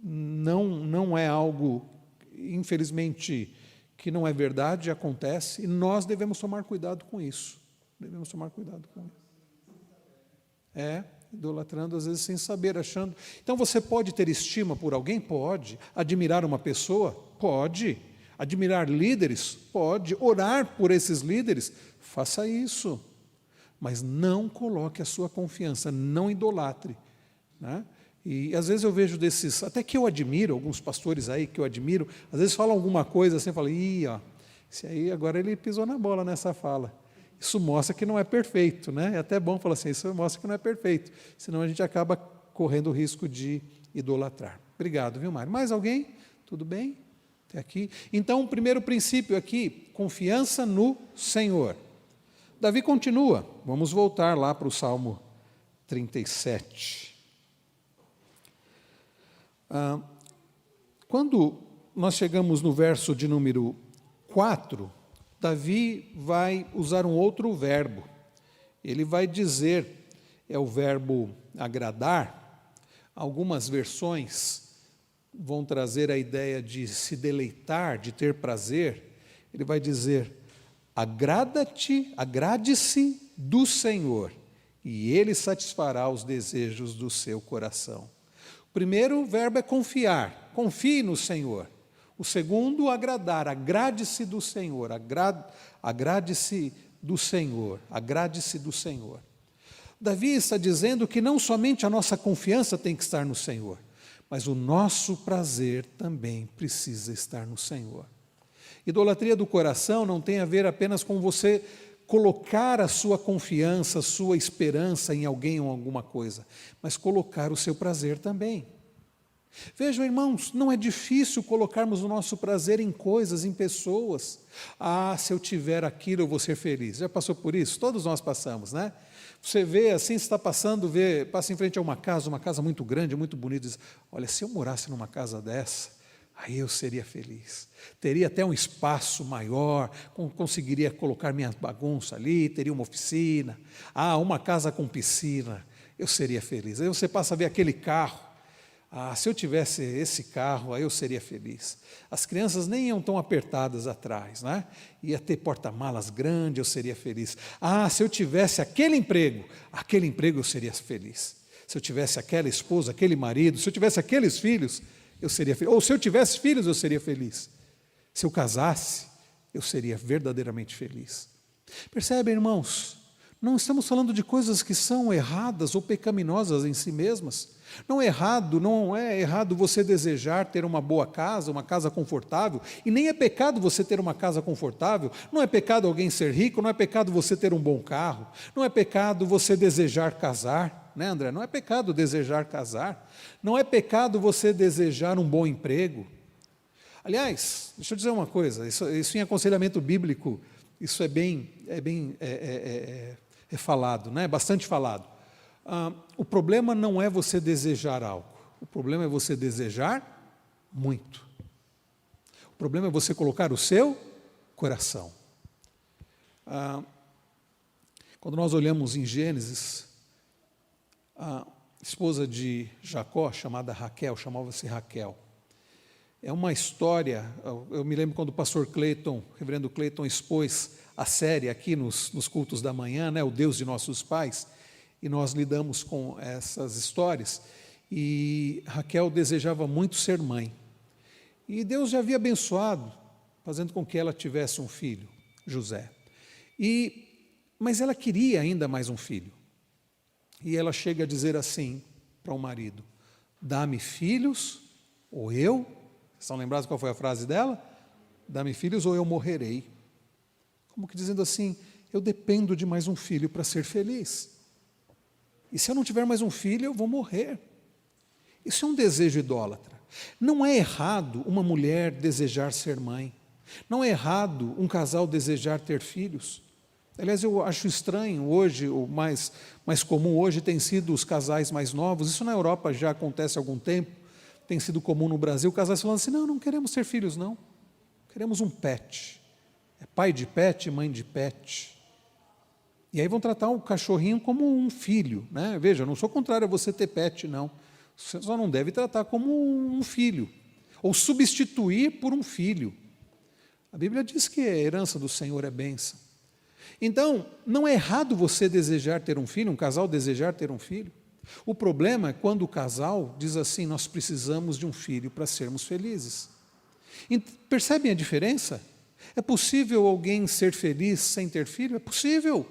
Speaker 1: não é algo, infelizmente, que não é verdade, acontece, e nós devemos tomar cuidado com isso. Devemos tomar cuidado com isso. Idolatrando, às vezes, sem saber, achando... Então, você pode ter estima por alguém? Pode. Admirar uma pessoa? Pode. Admirar líderes? Pode. Orar por esses líderes? Faça isso. Mas não coloque a sua confiança, não idolatre, né? E às vezes eu vejo desses, até que eu admiro, alguns pastores aí que eu admiro, às vezes falam alguma coisa assim, eu falo, esse aí agora ele pisou na bola nessa fala. Isso mostra que não é perfeito, né? É até bom falar assim, isso mostra que não é perfeito, senão a gente acaba correndo o risco de idolatrar. Obrigado, viu, Mário? Mais alguém? Tudo bem? Até aqui. Então, o primeiro princípio aqui, confiança no Senhor. Davi continua, vamos voltar lá para o Salmo 37. Quando nós chegamos no verso de número 4, Davi vai usar um outro verbo. Ele vai dizer, é o verbo agradar. Algumas versões vão trazer a ideia de se deleitar, de ter prazer. Ele vai dizer, agrade-se do Senhor, e Ele satisfará os desejos do seu coração. O primeiro verbo é confiar, confie no Senhor. O segundo, agradar, agrade-se do Senhor, agrade-se do Senhor, agrade-se do Senhor. Davi está dizendo que não somente a nossa confiança tem que estar no Senhor, mas o nosso prazer também precisa estar no Senhor. Idolatria do coração não tem a ver apenas com você colocar a sua confiança, a sua esperança em alguém ou alguma coisa, mas colocar o seu prazer também. Vejam, irmãos, não é difícil colocarmos o nosso prazer em coisas, em pessoas. Ah, se eu tiver aquilo, eu vou ser feliz. Já passou por isso? Todos nós passamos, né? Você vê assim, você está passando, passa em frente a uma casa muito grande, muito bonita, e diz, olha, se eu morasse numa casa dessa, aí eu seria feliz. Teria até um espaço maior, conseguiria colocar minha bagunça ali, teria uma oficina. Ah, uma casa com piscina, eu seria feliz. Aí você passa a ver aquele carro. Ah, se eu tivesse esse carro, aí eu seria feliz. As crianças nem iam tão apertadas atrás, né? Ia ter porta-malas grande, eu seria feliz. Ah, se eu tivesse aquele emprego eu seria feliz. Se eu tivesse aquela esposa, aquele marido, se eu tivesse aqueles filhos, eu seria feliz. Ou se eu tivesse filhos, eu seria feliz. Se eu casasse, eu seria verdadeiramente feliz. Percebem, irmãos? Não estamos falando de coisas que são erradas ou pecaminosas em si mesmas. Não é errado você desejar ter uma boa casa, uma casa confortável, e nem é pecado você ter uma casa confortável, não é pecado alguém ser rico, não é pecado você ter um bom carro, não é pecado você desejar casar, né, André? Não é pecado desejar casar, não é pecado você desejar um bom emprego. Aliás, deixa eu dizer uma coisa, isso em aconselhamento bíblico, isso é falado, né? Bastante falado. O problema não é você desejar algo, o problema é você desejar muito. O problema é você colocar o seu coração. Quando nós olhamos em Gênesis, a esposa de Jacó, chamava-se Raquel. É uma história, eu me lembro quando o pastor Cleiton, o reverendo Cleiton, expôs a série aqui nos cultos da manhã, né, o Deus de nossos pais, e nós lidamos com essas histórias, e Raquel desejava muito ser mãe, e Deus já havia abençoado, fazendo com que ela tivesse um filho, José, mas ela queria ainda mais um filho, e ela chega a dizer assim para o marido, dá-me filhos, ou eu, estão lembrados qual foi a frase dela? Dá-me filhos ou eu morrerei. Como que dizendo assim, eu dependo de mais um filho para ser feliz. E se eu não tiver mais um filho, eu vou morrer. Isso é um desejo idólatra. Não é errado uma mulher desejar ser mãe. Não é errado um casal desejar ter filhos. Aliás, eu acho estranho hoje, o mais comum hoje tem sido os casais mais novos. Isso na Europa já acontece há algum tempo. Tem sido comum no Brasil, casais falando assim, não queremos ter filhos não. Queremos um pet. É pai de pet, mãe de pet. E aí vão tratar o cachorrinho como um filho, né? Veja, eu não sou contrário a você ter pet, não. Você só não deve tratar como um filho, ou substituir por um filho. A Bíblia diz que a herança do Senhor é bênção. Então, não é errado você desejar ter um filho, um casal desejar ter um filho. O problema é quando o casal diz assim, nós precisamos de um filho para sermos felizes. E percebem a diferença? É possível alguém ser feliz sem ter filho? É possível.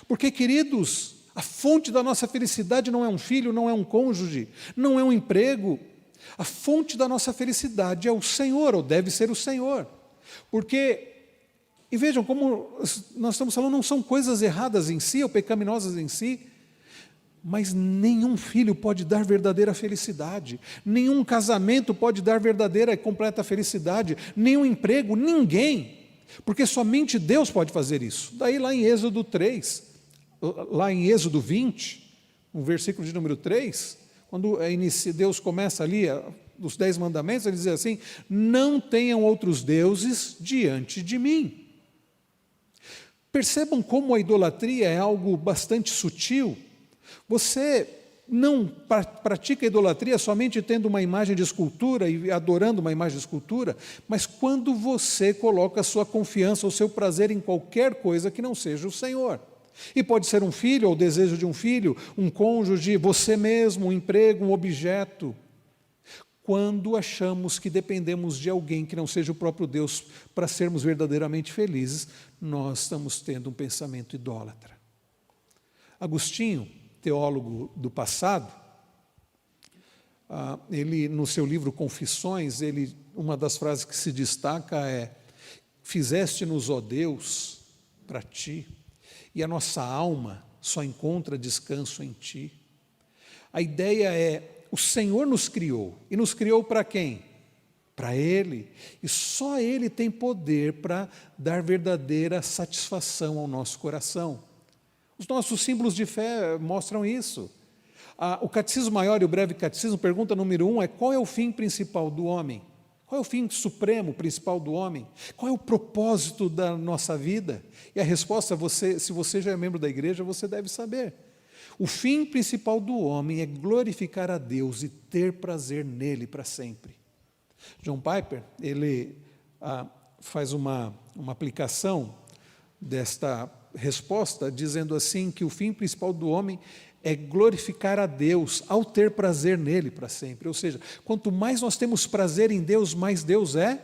Speaker 1: Porque, queridos, a fonte da nossa felicidade não é um filho, não é um cônjuge, não é um emprego. A fonte da nossa felicidade é o Senhor, ou deve ser o Senhor. Porque, e vejam como nós estamos falando, não são coisas erradas em si, ou pecaminosas em si, mas nenhum filho pode dar verdadeira felicidade, nenhum casamento pode dar verdadeira e completa felicidade, nenhum emprego, ninguém. Porque somente Deus pode fazer isso. Daí lá em Êxodo 3, lá em Êxodo 20, no versículo de número 3, quando Deus começa ali, os 10 mandamentos, ele diz assim, não tenham outros deuses diante de mim. Percebam como a idolatria é algo bastante sutil. Você não pratica a idolatria somente tendo uma imagem de escultura e adorando uma imagem de escultura, mas quando você coloca a sua confiança, o seu prazer em qualquer coisa que não seja o Senhor. E pode ser um filho, ou o desejo de um filho, um cônjuge, você mesmo, um emprego, um objeto. Quando achamos que dependemos de alguém que não seja o próprio Deus para sermos verdadeiramente felizes, nós estamos tendo um pensamento idólatra. Agostinho, teólogo do passado, ele, no seu livro Confissões, uma das frases que se destaca é: fizeste-nos, ó Deus, para ti, e a nossa alma só encontra descanso em ti. A ideia é, o Senhor nos criou, e nos criou para quem? Para Ele, e só Ele tem poder para dar verdadeira satisfação ao nosso coração. Os nossos símbolos de fé mostram isso. O Catecismo Maior e o Breve Catecismo, pergunta número 1 é: qual é o fim principal do homem? Qual é o fim supremo principal do homem? Qual é o propósito da nossa vida? E a resposta, se você já é membro da igreja, você deve saber. O fim principal do homem é glorificar a Deus e ter prazer nele para sempre. John Piper, ele faz uma aplicação desta resposta, dizendo assim que o fim principal do homem é glorificar a Deus ao ter prazer nele para sempre. Ou seja, quanto mais nós temos prazer em Deus, mais Deus é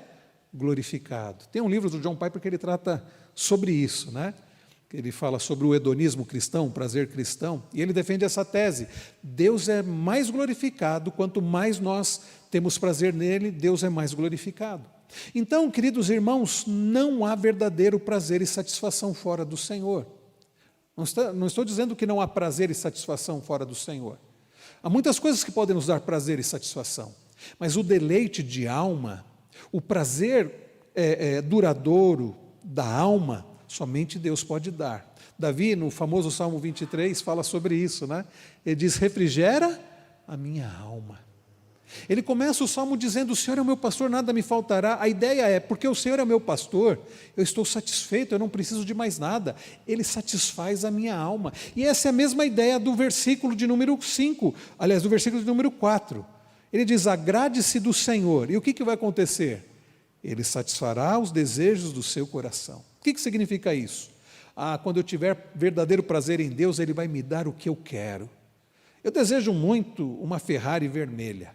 Speaker 1: glorificado. Tem um livro do John Piper que ele trata sobre isso, né? Ele fala sobre o hedonismo cristão, o prazer cristão, e ele defende essa tese: Deus é mais glorificado, quanto mais nós temos prazer nele, Deus é mais glorificado. Então, queridos irmãos, não há verdadeiro prazer e satisfação fora do Senhor. Não estou dizendo que não há prazer e satisfação fora do Senhor. Há muitas coisas que podem nos dar prazer e satisfação, mas o deleite de alma, o prazer duradouro da alma, somente Deus pode dar. Davi, no famoso Salmo 23, fala sobre isso, né? Ele diz: refrigera a minha alma. Ele começa o salmo dizendo: o Senhor é o meu pastor, nada me faltará. A ideia é, porque o Senhor é o meu pastor, eu estou satisfeito, eu não preciso de mais nada. Ele satisfaz a minha alma. E essa é a mesma ideia do versículo de número 5, aliás, do versículo de número 4. Ele diz: agrade-se do Senhor. E o que vai acontecer? Ele satisfará os desejos do seu coração. O que significa isso? Quando eu tiver verdadeiro prazer em Deus, Ele vai me dar o que eu quero. Eu desejo muito uma Ferrari vermelha.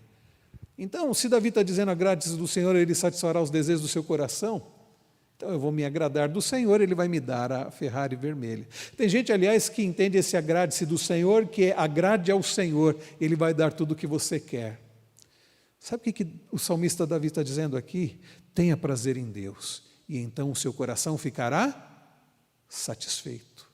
Speaker 1: Então, se Davi está dizendo: agrade-se do Senhor, Ele satisfará os desejos do seu coração, então eu vou me agradar do Senhor, Ele vai me dar a Ferrari vermelha. Tem gente, aliás, que entende esse agrade-se do Senhor, que é agrade ao Senhor, Ele vai dar tudo o que você quer. Sabe o que o salmista Davi está dizendo aqui? Tenha prazer em Deus, e então o seu coração ficará satisfeito.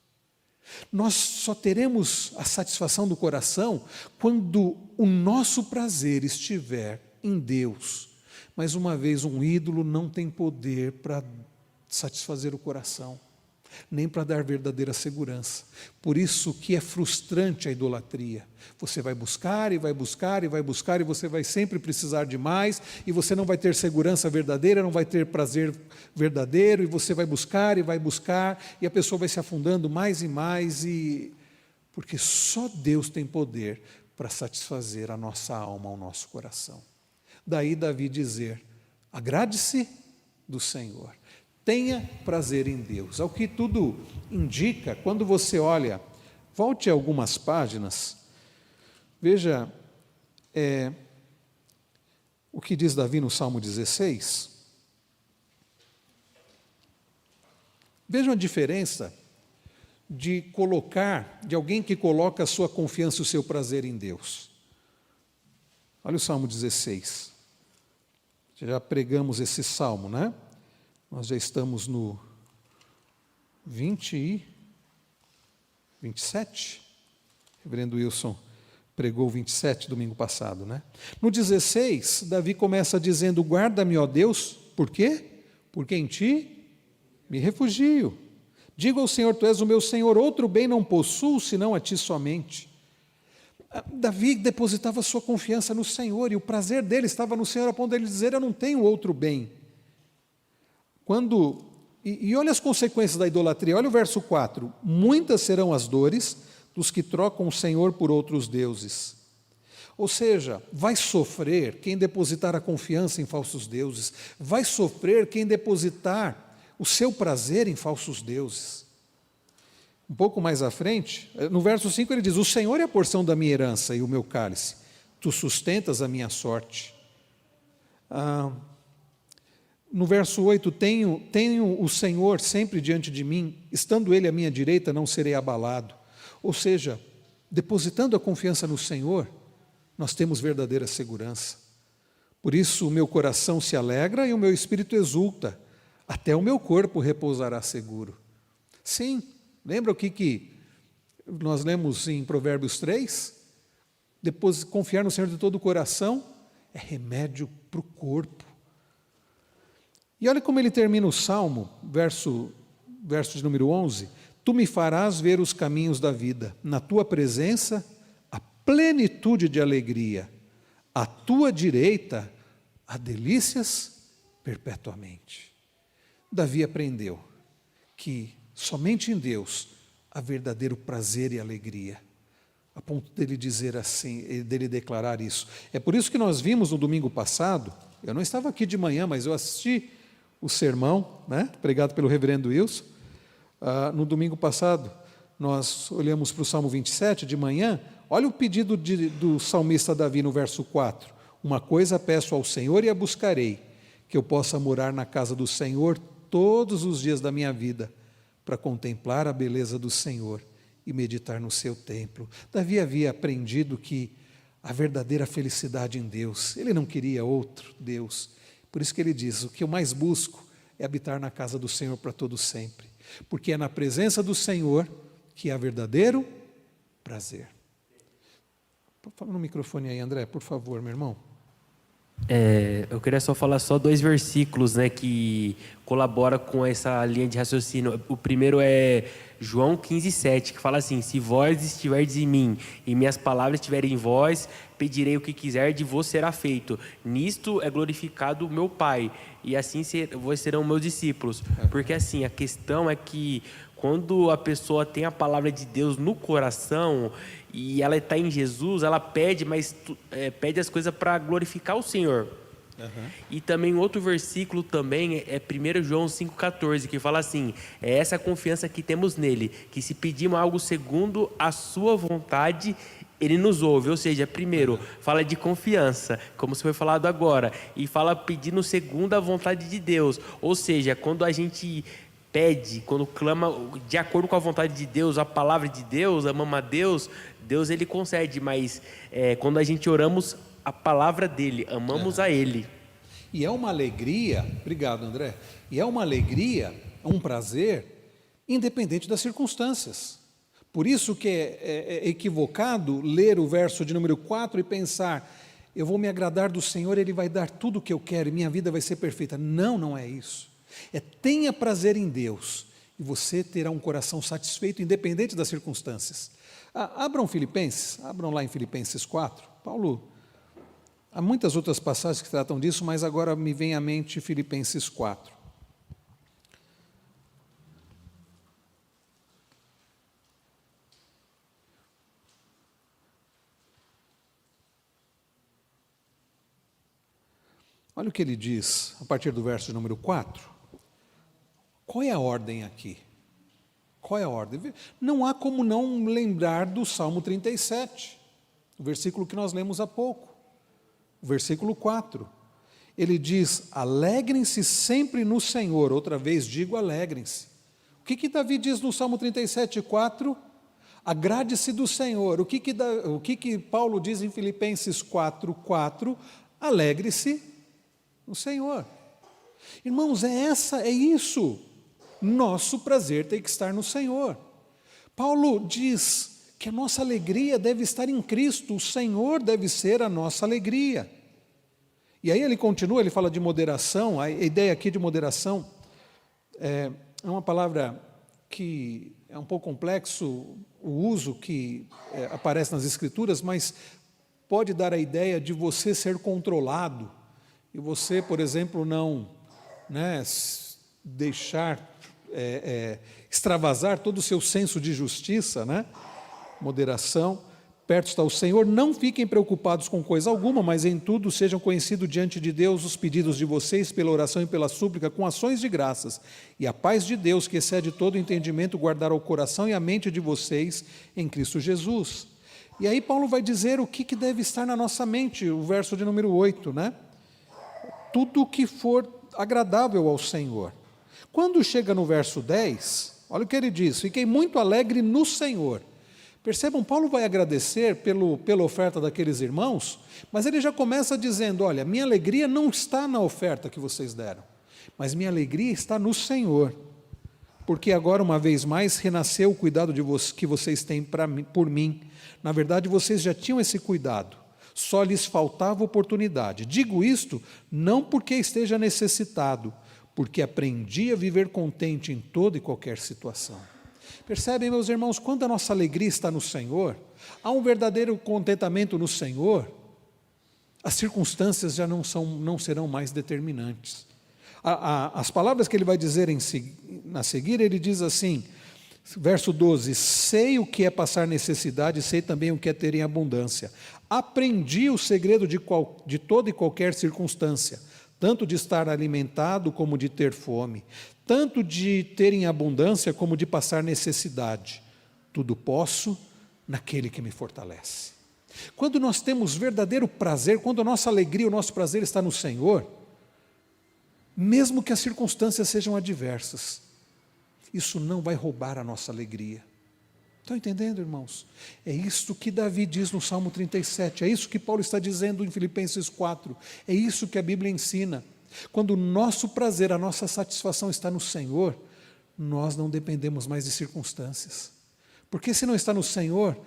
Speaker 1: Nós só teremos a satisfação do coração quando o nosso prazer estiver em Deus. Mais uma vez, um ídolo não tem poder para satisfazer o coração, nem para dar verdadeira segurança. Por isso que é frustrante a idolatria. Você vai buscar e vai buscar e vai buscar, e você vai sempre precisar de mais, e você não vai ter segurança verdadeira, não vai ter prazer verdadeiro, e você vai buscar, e a pessoa vai se afundando mais e mais, porque só Deus tem poder para satisfazer a nossa alma, o nosso coração. Daí Davi dizer: agrade-se do Senhor. Tenha prazer em Deus. Ao que tudo indica, quando você olha, volte a algumas páginas, veja o que diz Davi no Salmo 16. Vejam a diferença de alguém que coloca a sua confiança e o seu prazer em Deus. Olha o Salmo 16. Já pregamos esse salmo, né? Nós já estamos no 27. O reverendo Wilson pregou o 27 domingo passado, né? No 16, Davi começa dizendo: guarda-me, ó Deus, por quê? Porque em ti me refugio. Digo ao Senhor: tu és o meu Senhor, outro bem não possuo, senão a ti somente. Davi depositava sua confiança no Senhor, e o prazer dele estava no Senhor, a ponto de ele dizer: eu não tenho outro bem. E olha as consequências da idolatria, olha o verso 4: muitas serão as dores dos que trocam o Senhor por outros deuses. Ou seja, vai sofrer quem depositar a confiança em falsos deuses, vai sofrer quem depositar o seu prazer em falsos deuses. Um pouco mais à frente, no verso 5 ele diz: o Senhor é a porção da minha herança e o meu cálice, tu sustentas a minha sorte. No verso 8, tenho o Senhor sempre diante de mim, estando Ele à minha direita, não serei abalado. Ou seja, depositando a confiança no Senhor, nós temos verdadeira segurança. Por isso o meu coração se alegra e o meu espírito exulta, até o meu corpo repousará seguro. Sim, lembra o que nós lemos em Provérbios 3? Depois, confiar no Senhor de todo o coração é remédio para o corpo. E olha como ele termina o Salmo, verso de número 11: Tu me farás ver os caminhos da vida, na tua presença a plenitude de alegria, à tua direita há delícias perpetuamente. Davi aprendeu que somente em Deus há verdadeiro prazer e alegria, a ponto dele dizer assim, dele declarar isso. É por isso que nós vimos no domingo passado, eu não estava aqui de manhã, mas eu assisti o sermão, né, pregado pelo reverendo Wilson. No domingo passado, nós olhamos para o Salmo 27 de manhã. Olha o pedido do salmista Davi no verso 4: Uma coisa peço ao Senhor e a buscarei, que eu possa morar na casa do Senhor todos os dias da minha vida, para contemplar a beleza do Senhor e meditar no seu templo. Davi havia aprendido que a verdadeira felicidade em Deus, ele não queria outro Deus. Por isso que ele diz: o que eu mais busco é habitar na casa do Senhor para todo sempre, porque é na presença do Senhor que há verdadeiro prazer. Fala no microfone aí, André, por favor, meu irmão.
Speaker 4: Eu queria só falar 2 versículos, né, que colaboram com essa linha de raciocínio. O primeiro é João 15:7, que fala assim: Se vós estiverdes em mim e minhas palavras estiverem em vós, pedirei o que quiser, de vos será feito. Nisto é glorificado o meu Pai, e assim vós serão meus discípulos. Porque assim, a questão é que quando a pessoa tem a palavra de Deus no coração e ela está em Jesus, ela pede, mas pede as coisas para glorificar o Senhor. Uhum. E também outro versículo também é 1 João 5,14, que fala assim: é essa confiança que temos nele, que se pedimos algo segundo a sua vontade, ele nos ouve. Ou seja, primeiro fala de confiança, como se foi falado agora, e fala pedindo segundo a vontade de Deus. Ou seja, quando a gente pede, quando clama de acordo com a vontade de Deus, a palavra de Deus, amamos a Deus, Deus ele concede, mas quando a gente oramos a palavra dele, amamos a ele.
Speaker 1: E é uma alegria, obrigado André, e é uma alegria, um prazer, independente das circunstâncias. Por isso que é equivocado ler o verso de número 4 e pensar: eu vou me agradar do Senhor, Ele vai dar tudo o que eu quero e minha vida vai ser perfeita. Não, não é isso. Tenha prazer em Deus e você terá um coração satisfeito, independente das circunstâncias. Abram lá em Filipenses 4. Paulo, há muitas outras passagens que tratam disso, mas agora me vem à mente Filipenses 4. Olha o que ele diz a partir do verso número 4. Qual é a ordem aqui? Qual é a ordem? Não há como não lembrar do Salmo 37, o versículo que nós lemos há pouco, o versículo 4. Ele diz: alegrem-se sempre no Senhor. Outra vez digo, alegrem-se. O que Davi diz no Salmo 37, 4? Agrade-se do Senhor. O que Paulo diz em Filipenses 4, 4? Alegre-se no Senhor. Irmãos, é isso. Nosso prazer tem que estar no Senhor. Paulo diz que a nossa alegria deve estar em Cristo, o Senhor deve ser a nossa alegria. E aí ele continua, ele fala de moderação. A ideia aqui de moderação é uma palavra que é um pouco complexo, o uso que aparece nas Escrituras, mas pode dar a ideia de você ser controlado, e você, por exemplo, não deixar extravasar todo o seu senso de justiça, moderação. Perto está o Senhor. Não fiquem preocupados com coisa alguma, mas em tudo sejam conhecidos diante de Deus os pedidos de vocês pela oração e pela súplica com ações de graças, e a paz de Deus, que excede todo entendimento, guardará o coração e a mente de vocês em Cristo Jesus. E aí Paulo vai dizer o que deve estar na nossa mente, o verso de número 8, tudo o que for agradável ao Senhor. Quando chega no verso 10, olha o que ele diz: fiquei muito alegre no Senhor. Percebam, Paulo vai agradecer pela oferta daqueles irmãos, mas ele já começa dizendo, olha, minha alegria não está na oferta que vocês deram, mas minha alegria está no Senhor, porque agora, uma vez mais, renasceu o cuidado que vocês têm por mim. Na verdade, vocês já tinham esse cuidado, só lhes faltava oportunidade. Digo isto não porque esteja necessitado, porque aprendi a viver contente em toda e qualquer situação. Percebem, meus irmãos, quando a nossa alegria está no Senhor, há um verdadeiro contentamento no Senhor, as circunstâncias já não serão mais determinantes. As palavras que ele vai dizer a seguir, ele diz assim, verso 12, sei o que é passar necessidade, sei também o que é ter em abundância. Aprendi o segredo de toda e qualquer circunstância, tanto de estar alimentado como de ter fome, tanto de ter em abundância como de passar necessidade. Tudo posso naquele que me fortalece. Quando nós temos verdadeiro prazer, quando a nossa alegria, o nosso prazer está no Senhor, mesmo que as circunstâncias sejam adversas, isso não vai roubar a nossa alegria. Estão entendendo, irmãos? É isso que Davi diz no Salmo 37, é isso que Paulo está dizendo em Filipenses 4, é isso que a Bíblia ensina. Quando o nosso prazer, a nossa satisfação está no Senhor, nós não dependemos mais de circunstâncias. Porque se não está no Senhor,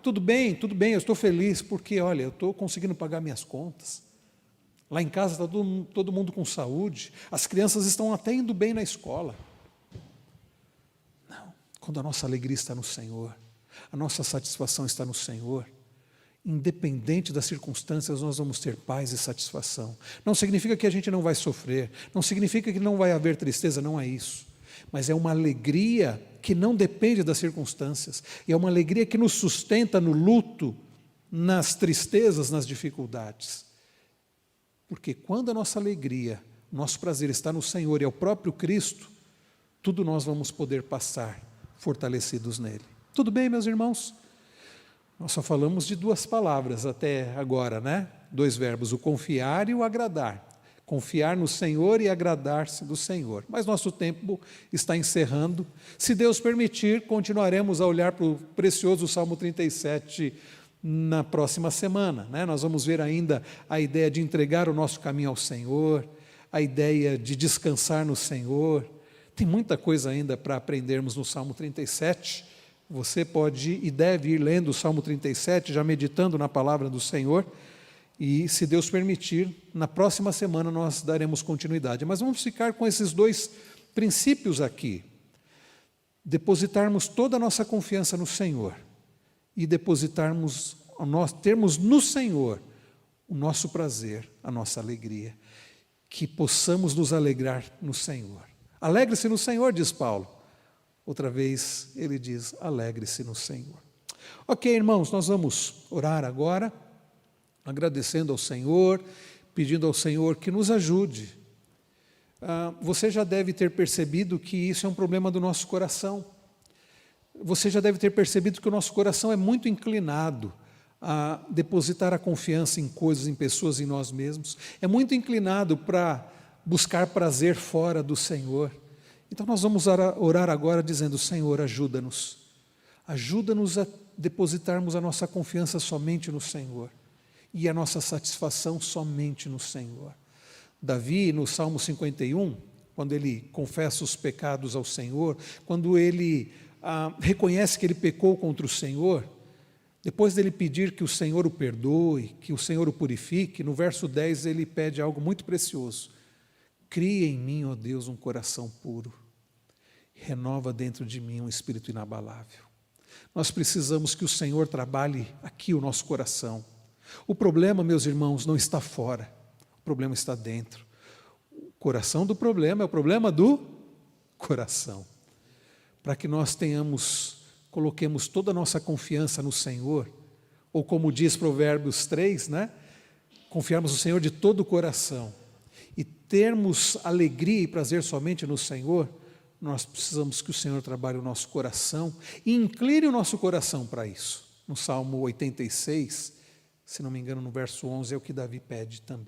Speaker 1: tudo bem, eu estou feliz, porque olha, eu estou conseguindo pagar minhas contas. Lá em casa está todo mundo com saúde, as crianças estão até indo bem na escola. Não, quando a nossa alegria está no Senhor, a nossa satisfação está no Senhor, independente das circunstâncias, nós vamos ter paz e satisfação. Não significa que a gente não vai sofrer, não significa que não vai haver tristeza, não é isso. Mas é uma alegria que não depende das circunstâncias, e é uma alegria que nos sustenta no luto, nas tristezas, nas dificuldades. Porque quando a nossa alegria, nosso prazer está no Senhor e é o próprio Cristo, tudo nós vamos poder passar fortalecidos nele. Tudo bem, meus irmãos? Nós só falamos de duas palavras até agora, né? 2 verbos, o confiar e o agradar. Confiar no Senhor e agradar-se do Senhor. Mas nosso tempo está encerrando. Se Deus permitir, continuaremos a olhar para o precioso Salmo 37 na próxima semana, né? Nós vamos ver ainda a ideia de entregar o nosso caminho ao Senhor, a ideia de descansar no Senhor. Tem muita coisa ainda para aprendermos no Salmo 37. Você pode e deve ir lendo o Salmo 37, já meditando na palavra do Senhor, e se Deus permitir, na próxima semana nós daremos continuidade. Mas vamos ficar com esses dois princípios aqui. Depositarmos toda a nossa confiança no Senhor e termos no Senhor o nosso prazer, a nossa alegria, que possamos nos alegrar no Senhor. Alegre-se no Senhor, diz Paulo. Outra vez ele diz, alegre-se no Senhor. Ok, irmãos, nós vamos orar agora, agradecendo ao Senhor, pedindo ao Senhor que nos ajude. Você já deve ter percebido que isso é um problema do nosso coração. Você já deve ter percebido que o nosso coração é muito inclinado a depositar a confiança em coisas, em pessoas, em nós mesmos. É muito inclinado para buscar prazer fora do Senhor. Então nós vamos orar agora dizendo, Senhor, ajuda-nos. Ajuda-nos a depositarmos a nossa confiança somente no Senhor e a nossa satisfação somente no Senhor. Davi, no Salmo 51, quando ele confessa os pecados ao Senhor, quando ele reconhece que ele pecou contra o Senhor, depois dele pedir que o Senhor o perdoe, que o Senhor o purifique, no verso 10 ele pede algo muito precioso. Cria em mim, ó Deus, um coração puro. Renova dentro de mim um espírito inabalável. Nós precisamos que o Senhor trabalhe aqui o nosso coração. O problema, meus irmãos, não está fora. O problema está dentro. O coração do problema é o problema do coração. Para que nós coloquemos toda a nossa confiança no Senhor, ou como diz Provérbios 3, né? Confiarmos no Senhor de todo o coração e termos alegria e prazer somente no Senhor, nós precisamos que o Senhor trabalhe o nosso coração e incline o nosso coração para isso. No Salmo 86, se não me engano, no verso 11, é o que Davi pede também.